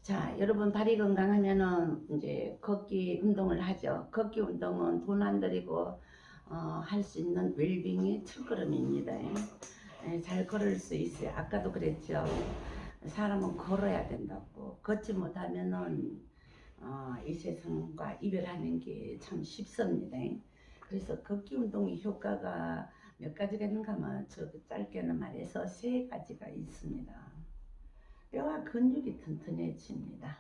자, 여러분 발이 건강하면은 이제 걷기 운동을 하죠. 걷기 운동은 돈 안 들이고 할 수 있는 웰빙의 첫걸음입니다. 잘 걸을 수 있어요. 아까도 그랬죠. 사람은 걸어야 된다고. 걷지 못하면은 이 세상과 이별하는 게 참 쉽습니다. 그래서 걷기 운동의 효과가 몇 가지가 있는가 하면 저 짧게는 말해서 세 가지가 있습니다. 뼈와 근육이 튼튼해집니다.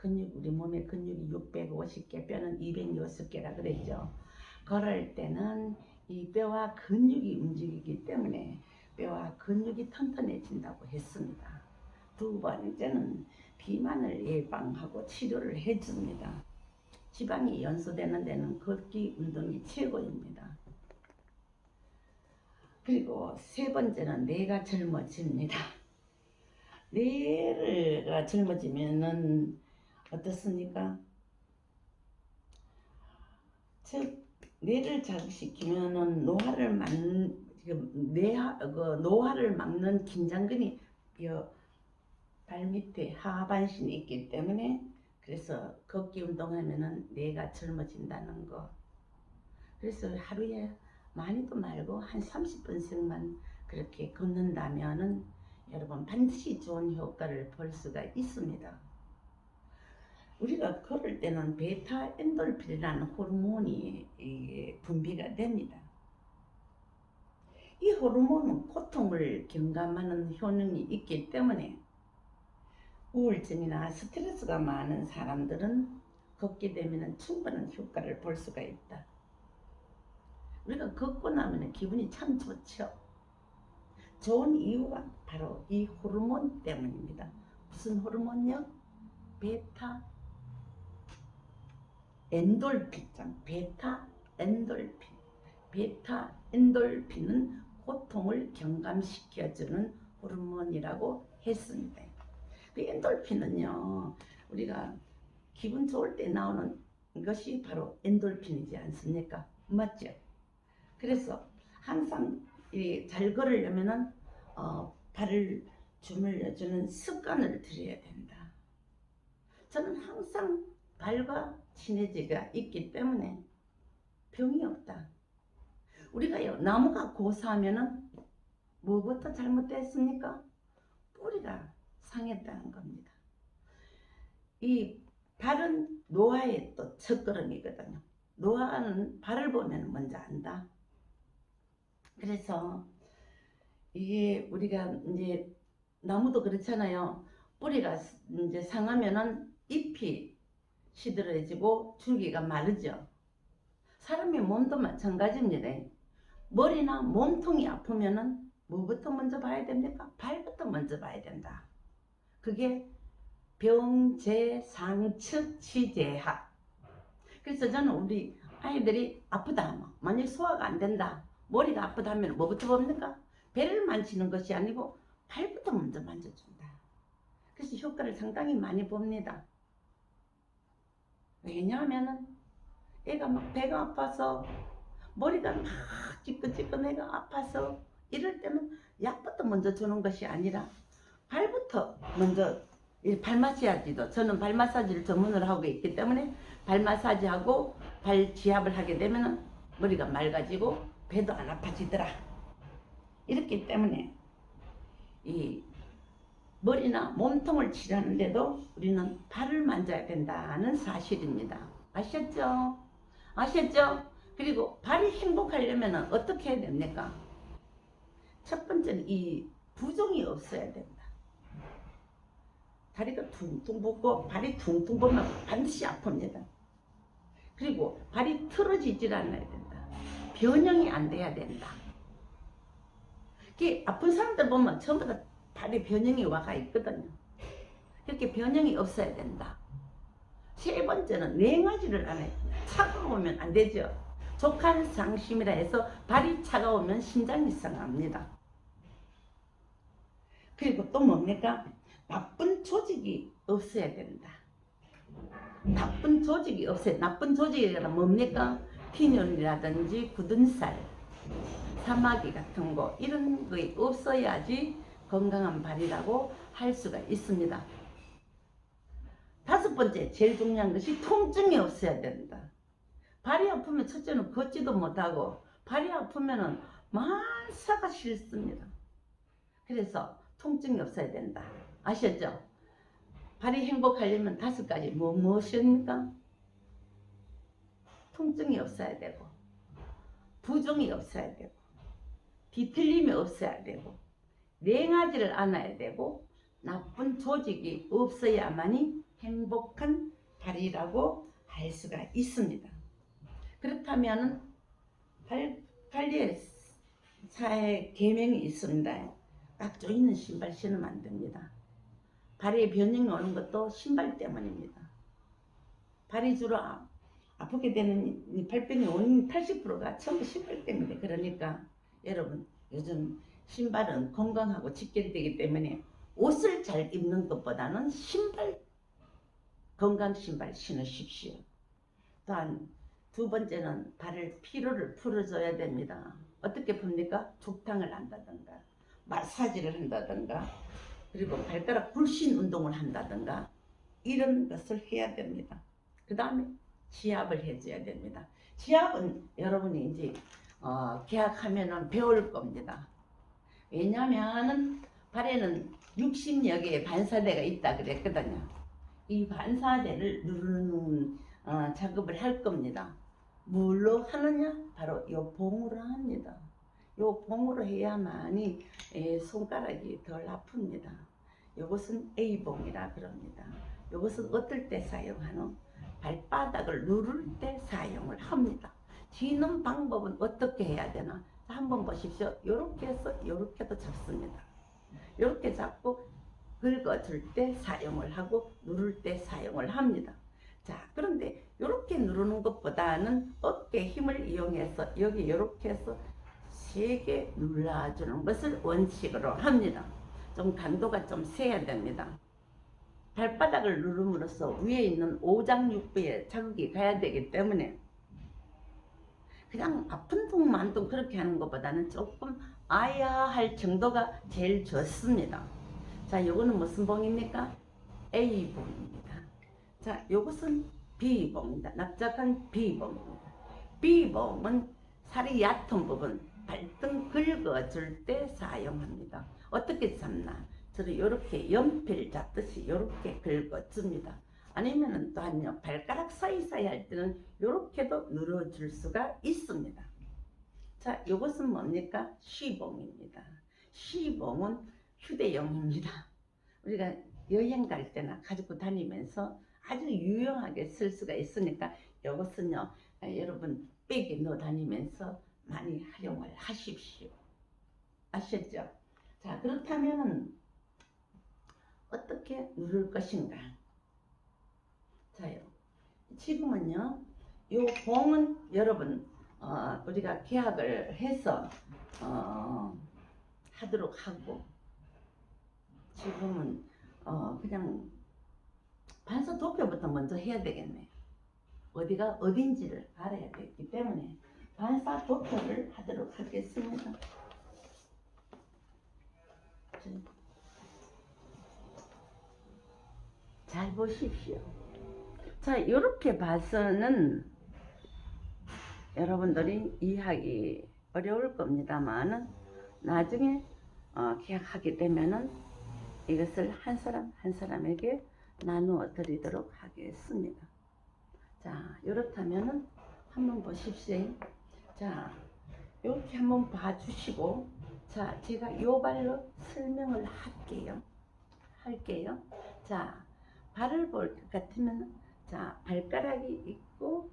우리 몸의 근육이 650개, 뼈는 206개라 그랬죠. 걸을 때는 이 뼈와 근육이 움직이기 때문에 뼈와 근육이 튼튼해진다고 했습니다. 두 번째는 비만을 예방하고 치료를 해줍니다. 지방이 연소되는 데는 걷기 운동이 최고입니다. 그리고 세 번째는 뇌가 젊어집니다. 뇌가 젊어지면은 어떻습니까? 즉 뇌를 자극시키면은 노화를 막는 긴장근이 발 밑에 하반신에 있기 때문에 그래서 걷기 운동하면은 뇌가 젊어진다는 거. 그래서 하루에 많이도 말고 한 30분씩만 그렇게 걷는다면은 여러분 반드시 좋은 효과를 볼 수가 있습니다. 우리가 걸을 때는 베타 엔돌핀이라는 호르몬이 분비가 됩니다. 이 호르몬은 고통을 경감하는 효능이 있기 때문에 우울증이나 스트레스가 많은 사람들은 걷게 되면 충분한 효과를 볼 수가 있다. 우리가 걷고 나면 기분이 참 좋죠. 좋은 이유가 바로 이 호르몬 때문입니다. 무슨 호르몬이요? 베타 엔돌핀. 베타 엔돌핀은 고통을 경감시켜주는 호르몬이라고 했습니다. 그 엔돌핀은요, 우리가 기분 좋을 때 나오는 것이 바로 엔돌핀이지 않습니까? 맞죠? 그래서 항상 잘 걸으려면은 발을 주물러주는 습관을 들여야 된다. 저는 항상 발과 친해지가 있기 때문에 병이 없다. 우리가요, 나무가 고사하면은 뭐부터 잘못됐습니까? 뿌리가 상했다는 겁니다. 이 발은 노화의 또 첫걸음이거든요. 노화는 발을 보면 먼저 안다. 그래서 이게 우리가 이제 나무도 그렇잖아요. 뿌리가 이제 상하면은 잎이 시들어지고 줄기가 마르죠. 사람의 몸도 마찬가지입니다. 머리나 몸통이 아프면은 뭐부터 먼저 봐야 됩니까? 발부터 먼저 봐야 된다. 그게 병재상측치제학. 그래서 저는 우리 아이들이 아프다 하면, 만약 소화가 안 된다, 머리가 아프다 하면 뭐부터 봅니까? 배를 만지는 것이 아니고 발부터 먼저 만져준다. 그래서 효과를 상당히 많이 봅니다. 왜냐하면은 애가 막 배가 아파서 머리가 막 찌끈찌끈해가 아파서 이럴 때는 약부터 먼저 주는 것이 아니라 발부터 먼저 발 마사지도, 저는 발 마사지를 전문으로 하고 있기 때문에 발 마사지하고 발 지압을 하게 되면 머리가 맑아지고 배도 안 아파지더라. 이렇기 때문에 이 머리나 몸통을 치료하는데도 우리는 발을 만져야 된다는 사실입니다. 아셨죠? 아셨죠? 그리고 발이 행복하려면 어떻게 해야 됩니까? 첫 번째는 이 부종이 없어야 된다. 다리가 퉁퉁 붓고 발이 퉁퉁 부면 반드시 아픕니다. 그리고 발이 틀어지질 않아야 된다. 변형이 안 돼야 된다. 아픈 사람들 보면 전부 다 발에 변형이 와가 있거든요. 그렇게 변형이 없어야 된다. 세 번째는 냉하지를 않아요. 차가우면 안 되죠. 족한상심이라 해서 발이 차가우면 심장이 상합니다. 그리고 또 뭡니까? 나쁜 조직이 없어야 된다. 나쁜 조직이 없어요. 나쁜 조직이란 뭡니까? 빈혈이라든지 굳은 살, 사마귀 같은 거 이런 거 없어야지 건강한 발이라고 할 수가 있습니다. 다섯 번째, 제일 중요한 것이 통증이 없어야 된다. 발이 아프면 첫째는 걷지도 못하고 발이 아프면 만사가 싫습니다. 그래서 통증이 없어야 된다. 아셨죠? 발이 행복하려면 다섯 가지 무엇입니까? 통증이 없어야 되고, 부종이 없어야 되고, 뒤틀림이 없어야 되고, 냉하지를 않아야 되고, 나쁜 조직이 없어야만이 행복한 발이라고 할 수가 있습니다. 그렇다면 발 관리에 사회 계명이 있습니다. 딱 조이는 신발 신으면 안 됩니다. 발에 변형이 오는 것도 신발 때문입니다. 발이 주로 아프게 되는 이 발병의 원인 80%가 전부 신발 때문에. 그러니까 여러분, 요즘 신발은 건강하고 직결되기 때문에 옷을 잘 입는 것보다는 건강 신발 신으십시오. 또한 두 번째는 발을 피로를 풀어줘야 됩니다. 어떻게 풉니까? 죽탕을 한다든가 마사지를 한다든가 그리고 발가락 불신 운동을 한다든가 이런 것을 해야 됩니다. 그 다음에 지압을 해줘야 됩니다. 지압은 여러분이 이제 계약하면은 배울 겁니다. 왜냐하면 발에는 60여 개의 반사대가 있다 그랬거든요. 이 반사대를 누르는 작업을 할 겁니다. 뭘로 하느냐? 바로 이 봉으로 합니다. 이 봉으로 해야만이 손가락이 덜 아픕니다. 이것은 A봉이라 그럽니다. 이것은 어떨 때 사용하는? 발바닥을 누를 때 사용을 합니다. 쥐는 방법은 어떻게 해야 되나? 한번 보십시오. 이렇게 해서 이렇게도 잡습니다. 이렇게 잡고 긁어줄 때 사용을 하고 누를 때 사용을 합니다. 자, 그런데 이렇게 누르는 것보다는 어깨 힘을 이용해서 여기 이렇게 해서 세게 눌러주는 것을 원칙으로 합니다. 좀 강도가 좀 세야 됩니다. 발바닥을 누름으로써 위에 있는 오장육부에 자극이 가야 되기 때문에 그냥 아픈 둥만 둥 그렇게 하는 것보다는 조금 아야 할 정도가 제일 좋습니다. 자, 요거는 무슨 봉입니까? A봉입니다. 자, 요것은 B봉입니다. 납작한 B봉입니다. B봉은 살이 얕은 부분, 발등 긁어줄 때 사용합니다. 어떻게 잡나? 저는 이렇게 연필 잡듯이 이렇게 긁어줍니다. 아니면은 또한요, 발가락 사이사이 할 때는 이렇게도 눌러줄 수가 있습니다. 자, 이것은 뭡니까? 시봉입니다. 시봉은 휴대용입니다. 우리가 여행 갈 때나 가지고 다니면서 아주 유용하게 쓸 수가 있으니까 이것은요, 여러분 백에 넣어 다니면서 많이 활용을 하십시오. 아셨죠? 자, 그렇다면 어떻게 누를 것인가? 자요, 지금은요, 이 봉은 여러분 우리가 계약을 해서 하도록 하고, 지금은 그냥 반사 도표부터 먼저 해야 되겠네. 어디가 어딘지를 알아야 되기 때문에 반사 도표를 하도록 하겠습니다. 잘 보십시오. 자, 이렇게 봐서는 여러분들이 이해하기 어려울 겁니다만 나중에 계약하게 되면은 이것을 한 사람 한 사람에게 나누어 드리도록 하겠습니다. 자, 이렇다면은 한번 보십시오. 자, 이렇게 한번 봐주시고, 자, 제가 요 발로 설명을 할게요. 자, 발을 볼 것 같으면, 자, 발가락이 있고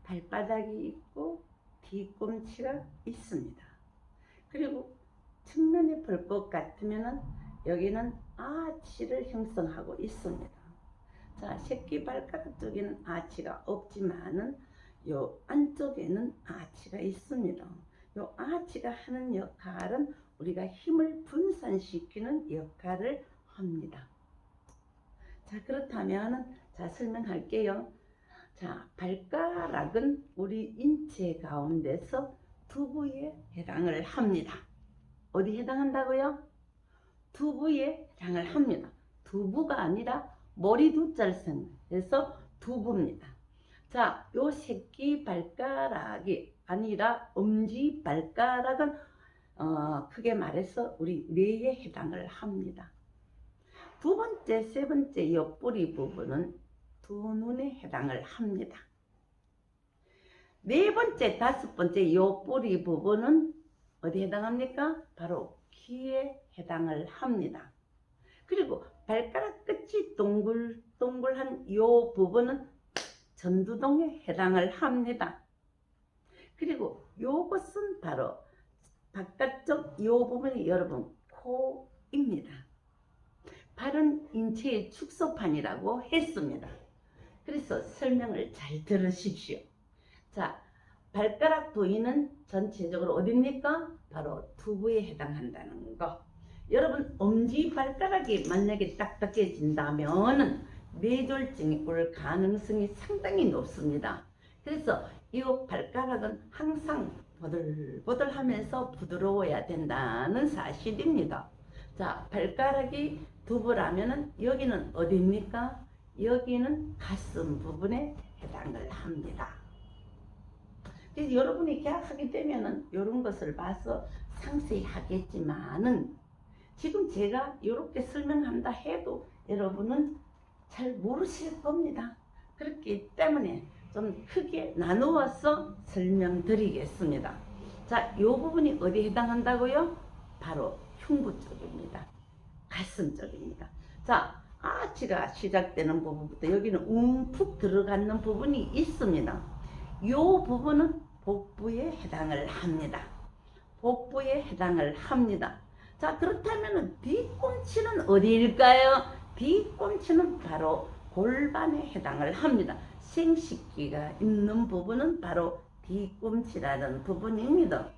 발바닥이 있고 뒤꿈치가 있습니다. 그리고 측면에 볼 것 같으면 여기는 아치를 형성하고 있습니다. 자, 새끼발가락 쪽에는 아치가 없지만은 요 안쪽에는 아치가 있습니다. 요 아치가 하는 역할은 우리가 힘을 분산시키는 역할을 합니다. 자, 그렇다면 자, 설명할게요. 자, 발가락은 우리 인체 가운데서 두부에 해당을 합니다. 어디 해당한다고요? 두부에 해당을 합니다. 두부가 아니라 머리 두자를 생해서 두부입니다. 자, 요 새끼 발가락이 아니라 엄지 발가락은 크게 말해서 우리 뇌에 해당을 합니다. 두 번째, 세 번째 옆구리 부분은 두 눈에 해당을 합니다. 네 번째, 다섯 번째 옆구리 부분은 어디에 해당합니까? 바로 귀에 해당을 합니다. 그리고 발가락 끝이 동글동글한 이 부분은 전두동에 해당을 합니다. 그리고 요것은 바로 바깥쪽 이 부분이 여러분 코입니다. 발은 인체의 축소판이라고 했습니다. 그래서 설명을 잘 들으십시오. 자, 발가락 부위는 전체적으로 어딥니까? 바로 두부에 해당한다는 거. 여러분 엄지발가락이 만약에 딱딱해진다면 뇌졸중이 올 가능성이 상당히 높습니다. 그래서 이 발가락은 항상 보들보들하면서 부드러워야 된다는 사실입니다. 자, 발가락이 두부라면 여기는 어디입니까? 여기는 가슴 부분에 해당을 합니다. 그래서 여러분이 계약하게 되면은 이런 것을 봐서 상세히 하겠지만은 지금 제가 이렇게 설명한다 해도 여러분은 잘 모르실 겁니다. 그렇기 때문에 좀 크게 나누어서 설명드리겠습니다. 자, 이 부분이 어디에 해당한다고요? 바로 흉부 쪽입니다. 가슴 쪽입니다. 자, 아치가 시작되는 부분부터 여기는 움푹 들어가는 부분이 있습니다. 이 부분은 복부에 해당을 합니다. 복부에 해당을 합니다. 자, 그렇다면 뒤꿈치는 어디일까요? 뒤꿈치는 바로 골반에 해당을 합니다. 생식기가 있는 부분은 바로 뒤꿈치라는 부분입니다.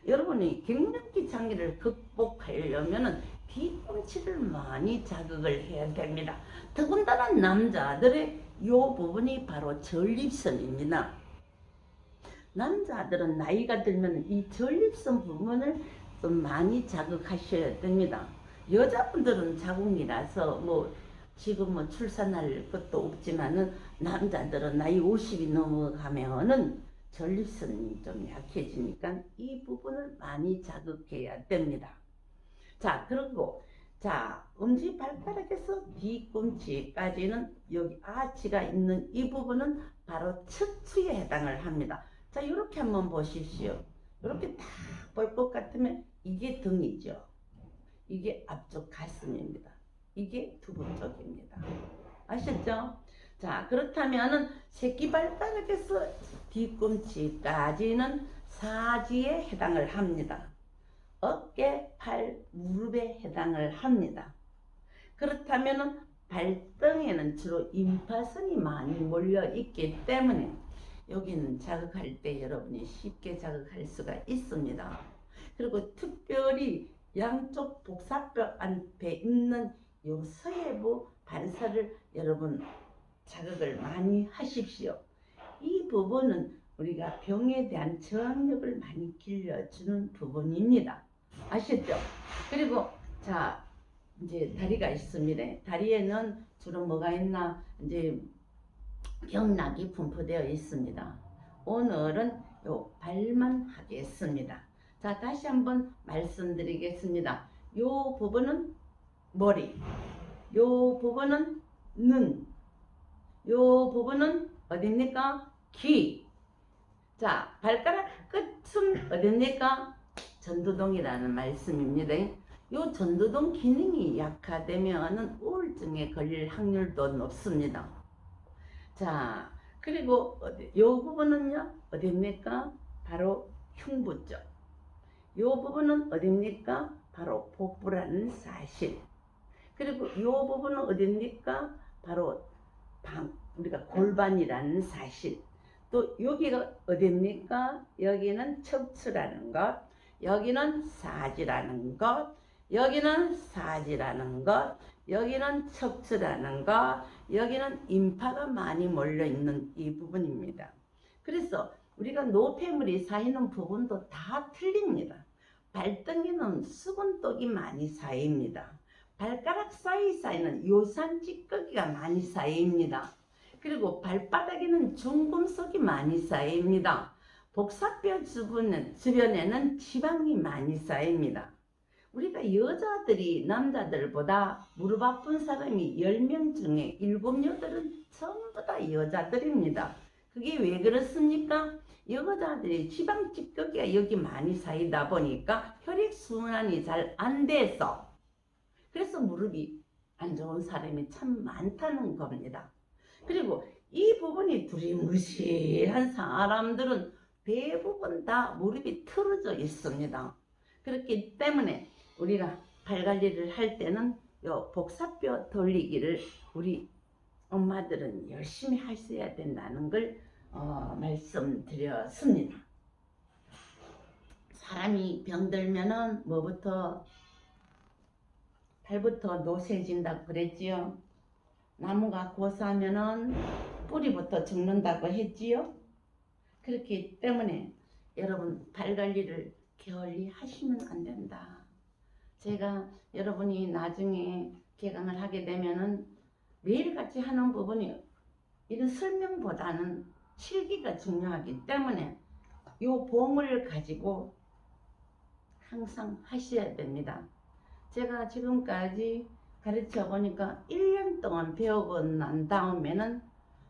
여러분이 갱년기 장기를 극복하려면 뒤꿈치를 많이 자극을 해야 됩니다. 더군다나 남자들의 이 부분이 바로 전립선입니다. 남자들은 나이가 들면 이 전립선 부분을 좀 많이 자극하셔야 됩니다. 여자분들은 자궁이라서 지금 출산할 것도 없지만은 남자들은 나이 50이 넘어가면은 전립선이 좀 약해지니까 이 부분을 많이 자극해야 됩니다. 자, 그리고 자, 엄지발가락에서 뒤꿈치까지는 여기 아치가 있는 이 부분은 바로 척추에 해당을 합니다. 자, 이렇게 한번 보십시오. 이렇게 딱 볼 것 같으면 이게 등이죠. 이게 앞쪽 가슴입니다. 이게 두부 쪽입니다. 아셨죠? 자, 그렇다면은 새끼발가락에서 뒤꿈치까지는 사지에 해당을 합니다. 어깨, 팔, 무릎에 해당을 합니다. 그렇다면은 발등에는 주로 임파선이 많이 몰려 있기 때문에 여기는 자극할 때 여러분이 쉽게 자극할 수가 있습니다. 그리고 특별히 양쪽 복사뼈 앞에 있는 요 서해부 반사를 여러분 자극을 많이 하십시오. 이 부분은 우리가 병에 대한 저항력을 많이 길러주는 부분입니다. 아셨죠? 그리고 자, 이제 다리가 있습니다. 다리에는 주로 뭐가 있나? 이제 경락이 분포되어 있습니다. 오늘은 요 발만 하겠습니다. 자, 다시 한번 말씀드리겠습니다. 요 부분은 머리, 요 부분은 눈, 요 부분은 어딥니까? 귀. 자, 발가락 끝은 어딥니까? 전두동이라는 말씀입니다. 요 전두동 기능이 약화되면 우울증에 걸릴 확률도 높습니다. 자, 그리고 요 부분은요 어딥니까? 바로 흉부 쪽. 요 부분은 어딥니까? 바로 복부라는 사실. 그리고 요 부분은 어딥니까? 바로 우리가 골반이라는 사실. 또 여기가 어딥니까? 여기는 척추라는 것, 여기는 사지라는 것, 여기는 사지라는 것, 여기는 척추라는 것, 여기는 임파가 많이 몰려있는 이 부분입니다. 그래서 우리가 노폐물이 쌓이는 부분도 다 틀립니다. 발등에는 수분독이 많이 쌓입니다. 발가락 사이사이는 요산 찌꺼기가 많이 쌓여입니다. 그리고 발바닥에는 중금속이 많이 쌓여입니다. 복사뼈 주변에는 지방이 많이 쌓입니다. 우리가 여자들이 남자들보다 무릎 아픈 사람이 10명 중에 7, 8은 전부 다 여자들입니다. 그게 왜 그렇습니까? 여자들이 지방 찌꺼기가 여기 많이 쌓이다 보니까 혈액순환이 잘 안 돼서, 그래서 무릎이 안 좋은 사람이 참 많다는 겁니다. 그리고 이 부분이 두리뭉실한 사람들은 대부분 다 무릎이 틀어져 있습니다. 그렇기 때문에 우리가 발 관리를 할 때는 요 복사뼈 돌리기를 우리 엄마들은 열심히 하셔야 된다는 걸 말씀드렸습니다. 사람이 병들면은 뭐부터, 발부터 노쇠진다고 그랬지요. 나무가 고사하면은 뿌리부터 죽는다고 했지요. 그렇기 때문에 여러분 발 관리를 게을리 하시면 안 된다. 제가 여러분이 나중에 개강을 하게 되면은 매일같이 하는 부분이 이런 설명보다는 실기가 중요하기 때문에 이 봉을 가지고 항상 하셔야 됩니다. 제가 지금까지 가르쳐 보니까 1년 동안 배우고 난 다음에는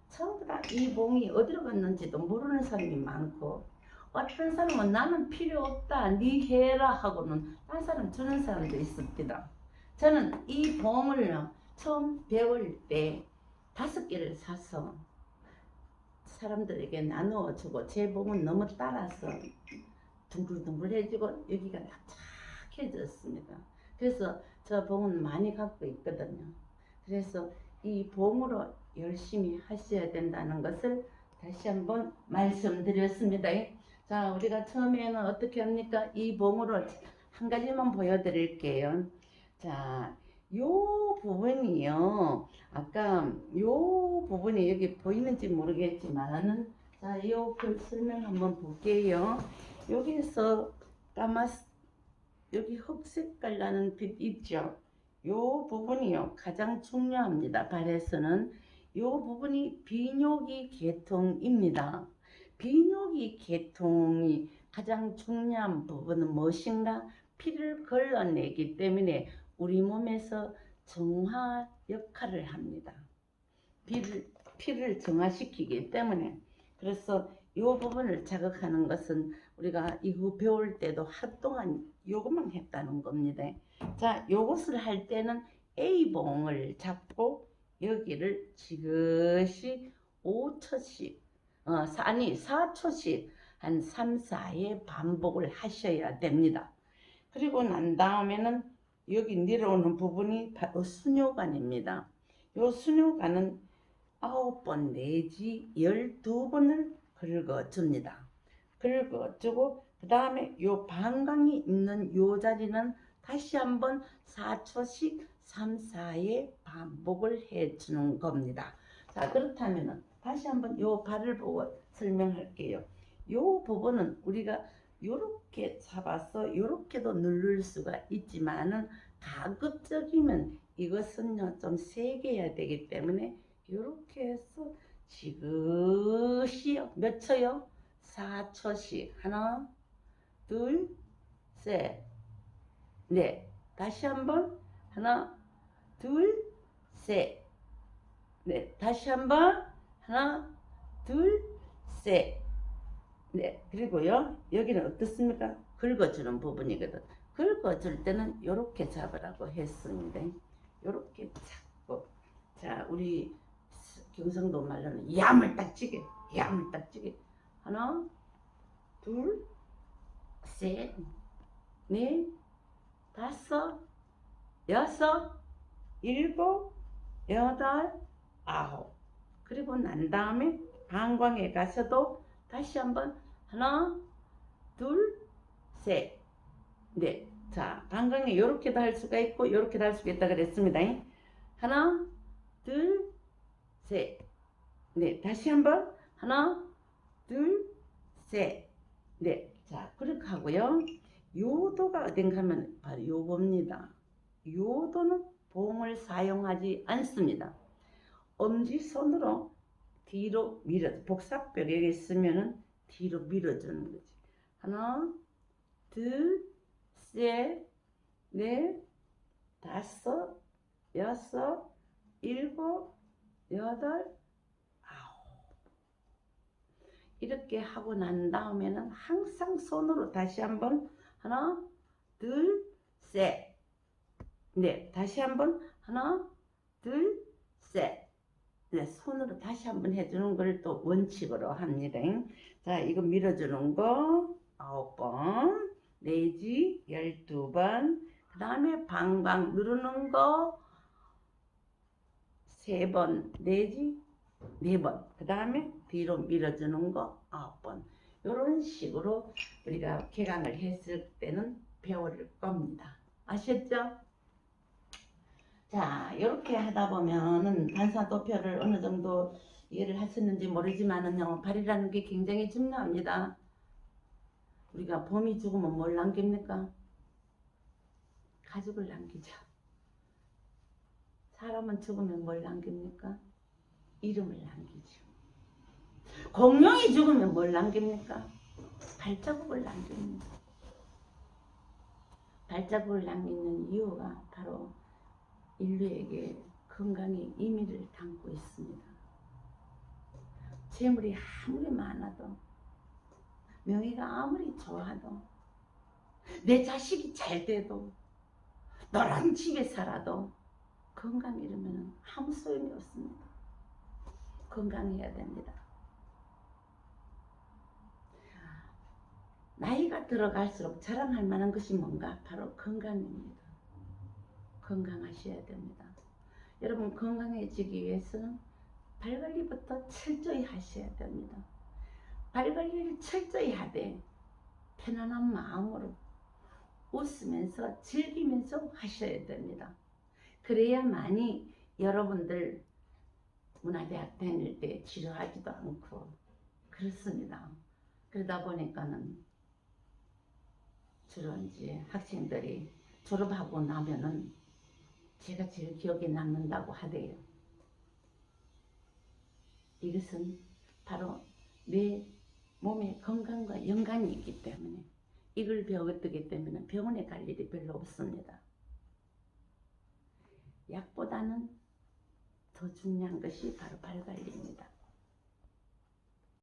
전부 다 이 봉이 어디로 갔는지도 모르는 사람이 많고, 어떤 사람은 나는 필요 없다 니 해라 하고는 딴 사람 주는 사람도 있습니다. 저는 이 봉을 처음 배울 때 5개를 사서 사람들에게 나누어 주고, 제 봉은 너무 따라서 둥글둥글해지고 여기가 납작해졌습니다. 그래서 저 봉은 많이 갖고 있거든요. 그래서 이 봉으로 열심히 하셔야 된다는 것을 다시 한번 말씀드렸습니다. 자, 우리가 처음에는 어떻게 합니까? 이 봉으로 한 가지만 보여드릴게요. 자, 요 부분이요. 아까 요 부분이 여기 보이는지 모르겠지만, 자, 요 설명 한번 볼게요. 여기서 여기 흑색깔 나는 빛 있죠? 요 부분이요. 가장 중요합니다. 발에서는 요 부분이 비뇨기 계통입니다. 비뇨기 계통이 가장 중요한 부분은 무엇인가? 피를 걸러내기 때문에 우리 몸에서 정화 역할을 합니다. 피를 정화시키기 때문에. 그래서 이 부분을 자극하는 것은 우리가 이거 배울 때도 하루 동안 요것만 했다는 겁니다. 자, 요것을 할 때는 A봉을 잡고 여기를 지그시 5초씩, 4초씩 한 3, 4회 반복을 하셔야 됩니다. 그리고 난 다음에는 여기 내려오는 부분이 바로 수뇨관입니다. 요 수뇨관은 9번 내지 12번을 긁어줍니다. 긁어주고 그 다음에 요 방광이 있는 요 자리는 다시 한번 4초씩 3, 4회 반복을 해주는 겁니다. 자, 그렇다면 다시 한번 요 발을 보고 설명할게요. 요 부분은 우리가 요렇게 잡아서 요렇게도 누를 수가 있지만은 가급적이면 이것은요 좀 세게 해야 되기 때문에 요렇게 해서 지그시 몇 초요? 4초씩 하나 둘 셋 넷 다시 한번 하나 둘 셋 넷 다시 한번 하나 둘 셋 넷 그리고요 여기는 어떻습니까? 긁어주는 부분이거든. 긁어줄 때는 요렇게 잡으라고 했습니다. 요렇게 잡고 자 우리 경상도 말로는 야물딱지게 야물딱지게 하나 둘 셋 넷 다섯 여섯 일곱 여덟 아홉 그리고 난 다음에 방광에 가서도 다시 한번 하나 둘 셋 넷 자 방광에 이렇게도 할 수가 있고 이렇게도 할 수가 있다 그랬습니다. 하나 둘 셋 넷 다시 한번 하나 둘 셋 넷 자 그렇게 하고요. 요도가 어딘가 하면 바로 요겁니다. 요도는 봉을 사용하지 않습니다. 엄지손으로 뒤로 밀어, 복사뼈 여기 있으면은 뒤로 밀어주는 거지. 하나, 둘, 셋, 넷, 다섯, 여섯, 일곱, 여덟, 아홉. 이렇게 하고 난 다음에는 항상 손으로 다시 한번 하나, 둘, 셋, 넷. 다시 한번 하나, 둘, 셋. 네, 손으로 다시 한번 해주는 걸 또 원칙으로 합니다. 자, 이거 밀어주는 거 9번 내지 12번. 그 다음에 방방 누르는 거 3번 내지 4번. 그 다음에 뒤로 밀어주는 거 9번. 이런 식으로 우리가 개강을 했을 때는 배울 겁니다. 아셨죠? 자, 이렇게 하다 보면은 반사도표를 어느 정도 이해를 하셨는지 모르지만은요, 발이라는 게 굉장히 중요합니다. 우리가 봄이 죽으면 뭘 남깁니까? 가죽을 남기죠. 사람은 죽으면 뭘 남깁니까? 이름을 남기죠. 공룡이 죽으면 뭘 남깁니까? 발자국을 남깁니다. 발자국을 남기는 이유가 바로 인류에게 건강의 의미를 담고 있습니다. 재물이 아무리 많아도, 명예가 아무리 좋아도, 내 자식이 잘 돼도, 너랑 집에 살아도 건강 잃으면 아무 소용이 없습니다. 건강해야 됩니다. 나이가 들어갈수록 자랑할 만한 것이 뭔가? 바로 건강입니다. 건강하셔야 됩니다. 여러분, 건강해지기 위해서는 발관리부터 철저히 하셔야 됩니다. 발관리를 철저히 하되 편안한 마음으로 웃으면서 즐기면서 하셔야 됩니다. 그래야만이 여러분들 문화대학 다닐 때 지루하지도 않고 그렇습니다. 그러다 보니까는 주로 이제 학생들이 졸업하고 나면은 제가 제일 기억에 남는다고 하대요. 이것은 바로 내 몸의 건강과 연관이 있기 때문에, 이걸 배웠기 때문에 병원에 갈 일이 별로 없습니다. 약보다는 더 중요한 것이 바로 발관리입니다.